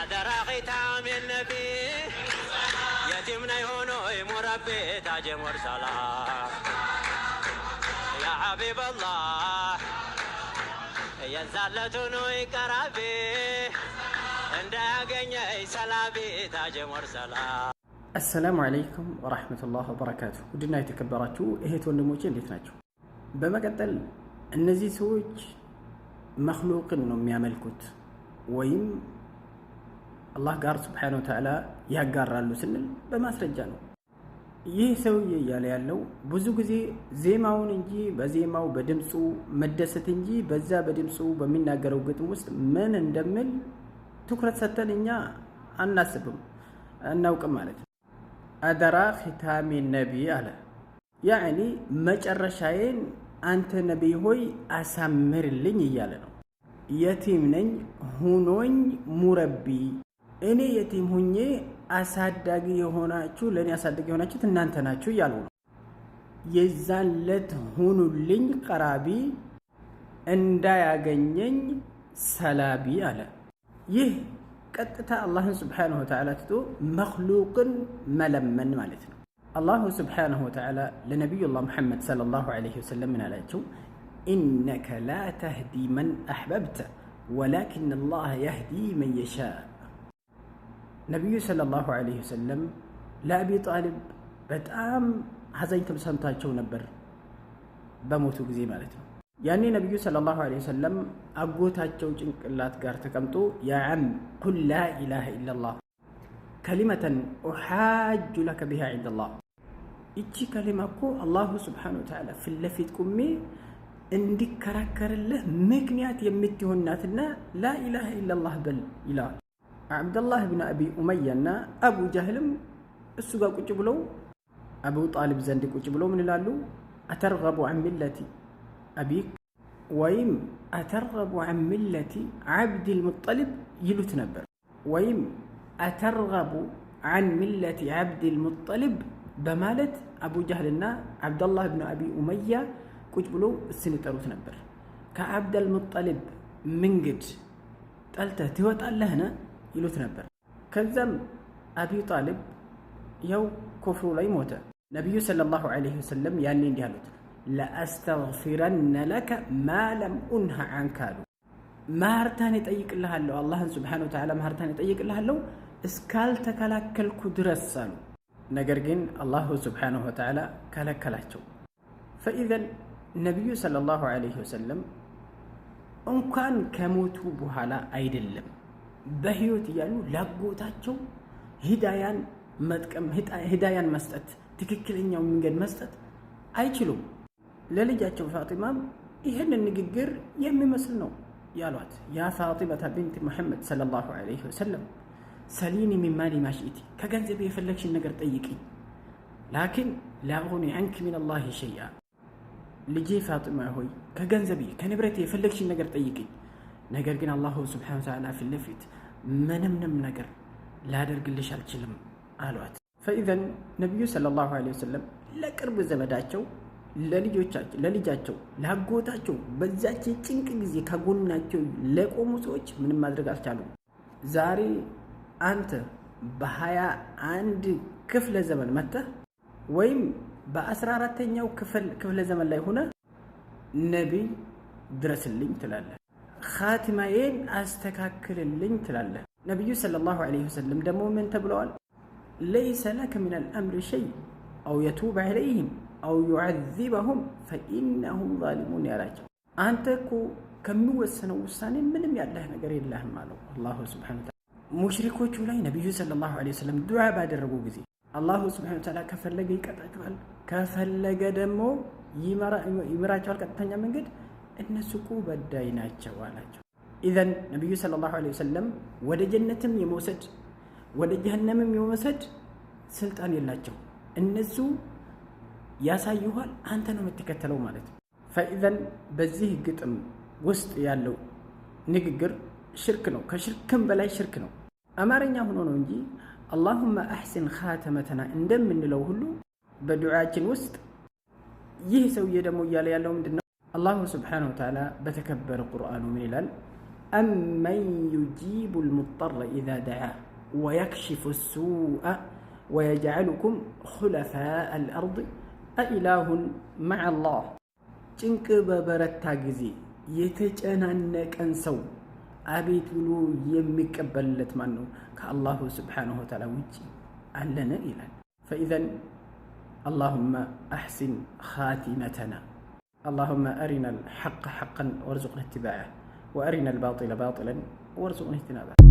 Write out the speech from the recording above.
أدرى ختام النبي يتمنى يهونو مربي تاج مرسلا يا حبيب الله ينزلتونو يقربي عند أغني سلامي تاج مرسلا السلام عليكم ورحمة الله وبركاته ودنا يتكبراتو اهيت ወንድሞቼ እንዴት ናችሁ? በመቀጠል እነዚህ ሰዎች መخلوቅን ነው የሚያመልኩት ወይም አላህ ጋር Subhanahu Wa Ta'ala ያጋራሉ ስንል በማስረጃ ነው። ይህ ሰውዬ እያለ ያለው ብዙ ጊዜ ዜማውን እንጂ በዜማው በድምጹ መደሰት እንጂ በዛ በድምጹ በሚናገረው ግጥም ውስጥ ምን እንደሚል ትኩረት ሰጥተን እኛ አናስብም እናውቅም ማለት ነው። አደራ ختام النبي አለ ያኒ መጨረሻዬን አንተ ነብይ ሆይ አሳምርልኝ እያለ ነው። የቲም ነኝ ሁኖኝ ሙረቢ እኔ የቲም ሁኜ አሳዳጊ የሆናችሁ ለኔ አሳዳጊ የሆናችሁት እናንተ ናችሁ እያሉ ነው። የዛለት ሁኑልኝ ቀራቢ እንዳያገኘኝ ሰላቢ አለ። ይህ ቀጥታ አላህን Subhanahu Wa Ta'ala ትቶ መخلوቅን መለመን ማለት ነው። አላሁ Subhanahu Wa Ta'ala ለነብዩላህ ሙሐመድ ሰለላሁ ዐለይሂ ወሰለም ምን አላቸው? ኢነከ ላ ተህዲ መን አሕበብተ ወላኪን አላህ የህዲ መን የሻእ። ነብዩ ሰለላሁ ዐለይሂ ወሰለም ለአቢ ጣሊብ በጣም ሐዘን ተሰምቷቸው ነበር በሞቱ ጊዜ ማለት ነው። ያኔ ነብዩ ሰለላሁ ዐለይሂ ወሰለም አጎታቸው ጭንቅላት ጋር ተቀምጦ ያ ዓም ቁል ላ ኢላሃ ኢላላህ ከሊመተን ኡሓጁ ለከ ቢሃ ዒንደላህ። እቺ ከሊማ እኮ አላሁ Subhanahu Wa Ta'ala ፊት ለፊት ቁሜ እንዲከራከርልህ ምክንያት የምትሆን ናትና ላ ኢላሃ ኢላላህ በል ይላል። አብዱላህ ብን አቢ ኡመያና አቡ ጀህልም እሱ ጋር ቁጭ ብለው አቡ ጣሊብ ዘንድ ቁጭ ብለው ምን ይላሉ? አተርገቡ ዐን ሚለቲ አቢክ ወይም አተርገቡ ዐን ሚለቲ ዐብድል ሙጠሊብ ይሉት ነበር። ወይም አተርገቡ ዐን ሚለቲ ዐብድል ሙጠሊብ በማለት አቡ ጀህልና አብዱላህ ብን አቢ ኡመያ ቁጭ ብለው እሱን ይጠሩት ነበር። ከዐብደል ሙጠሊብ መንገድ ጠልተህ ትወጣለህና ይሉት ነበር። ከዛም አቢ ጣሊብ ያው ኩፍሩ ላይ ሞተ። ነብዩ ሰለላሁ ዐለይሂ ወሰለም ያኔ እንዲህ አሉት፣ ለአስተግፊረነ ለከ ማ ለም ኡንሃ ዐንከ አሉ። ማህርታን እጠይቅልሃለሁ አላህን Subhanahu Wa Ta'ala ማህርታን እጠይቅልሃለሁ እስካልተከላከልኩ ድረስ አሉ። ነገር ግን አላሁ Subhanahu Wa Ta'ala ከለከላቸው። فإذا ነብዩ ሰለላሁ ዐለይሂ ወሰለም እንኳን ከሞቱ በኋላ አይደለም በህይወት እያሉ ላጎታቸው ሂዳያን መጥቀም ሂዳያን መስጠት ትክክለኛው መንገድ መስጠት አይችሉም። ለልጃቸው ፋጢማም ይሄንን ንግግር የሚመስል ነው ያሏት። ያ ፋጢማ ቢንት ሙሐመድ ሰለላሁ ዐለይሂ ወሰለም ሰሊኒ ሚን ማሊ ማሽኢቲ ከገንዘብ የፈለግሽን ነገር ጠይቂኝ፣ ላኪን ላ ኡግኒ ዐንኪ ሚን አላህ ሸይአ። ልጄ ፋጢማ ሆይ ከገንዘብ ከንብረት የፈለግሽን ነገር ጠይቂኝ፣ ነገር ግን አላሁ Subhanahu Wa Ta'ala ፊት ለፊት ምንም ነገር ላደርግልሽ አልችልም አሏት። فإذا ነብዩ ሰለላሁ ዐለይሂ ወሰለም ለቅርብ ዘመዳቸው ለልጃቸው ላጎታቸው በዛች ጭንቅ ጊዜ ከጎናቸው ለቆሙ ሰዎች ምንም ማድረግ አልቻሉም። ዛሬ አንተ በ21 ክፍለ ዘመን መጥተህ ወይም በ14ኛው ክፍለ ዘመን ላይ ሆነ ነብይ ድረስልኝ ትላለህ፣ ኻቲማዬን አስተካክልልኝ ትላለህ። ነብዩ ሰለላሁ ዐለይሂ ወሰለም ደግሞ ምን ተብለዋል? ለይሰ ለከ ሚነል አምሪ ሸይ አው የቱበ ዐለይሂም አው ዩዐዚበሁም ፈኢነሁም ዛሊሙን ያላቸው። አንተ እኮ ከሚወሰነው ውሳኔ ምንም ያለህ ነገር የለህም አለው አላሁ Subhanahu Wa Ta'ala። ሙሽሪኮቹ ላይ ነብዩ ሰለላሁ ዐለይሂ ወሰለም ዱዓ ባደረጉ ጊዜ አላሁ Subhanahu Wa Ta'ala ከፈለገ ይቀጣቸዋል፣ ከፈለገ ደግሞ ይመራቸዋል ቀጥተኛ መንገድ። እነሱ እኮ በዳይ ናቸው አላቸው። ኢዘን ነብዩ ሰለላሁ ዐለይሂ ወሰለም ወደ ጀነትም የመውሰድ ወደ ጀሃነምም የመውሰድ ስልጣን የላቸው። እነሱ ያሳዩሃል፣ አንተ ነው የምትከተለው ማለት ነው። فإذن በዚህ ግጥም ውስጥ ያለው ንግግር ሽርክ ነው፣ ከሽርክም በላይ ሽርክ ነው። አማርኛ ሆኖ ነው እንጂ اللهم احسن خاتمتنا እንደምንለው ሁሉ በዱዓችን ውስጥ ይህ ሰውዬ ደግሞ እያለ ያለው ምንድነው? አላሁ Subhanahu Wa Ta'ala በተከበረ ቁርአኑ ምን ይላል? أمن يجيب المضطر إذا دعاه ويكشف السوء ويجعلكم خلفاء الأرض أإله مع الله ጭንቅ በበረታ ጊዜ የተጨናነቀን ሰው አቤት ብሎ የሚቀበልለት ማን ነው? ከአላሁ ስብሓነሁ ወተዓላ ውጪ አለን ይላል። فإذا اللهم أحسن خاتمتنا اللهم أرنا الحق حقا وارزقنا اتباعه وأرنا الباطل باطلا وارزقنا اجتنابه.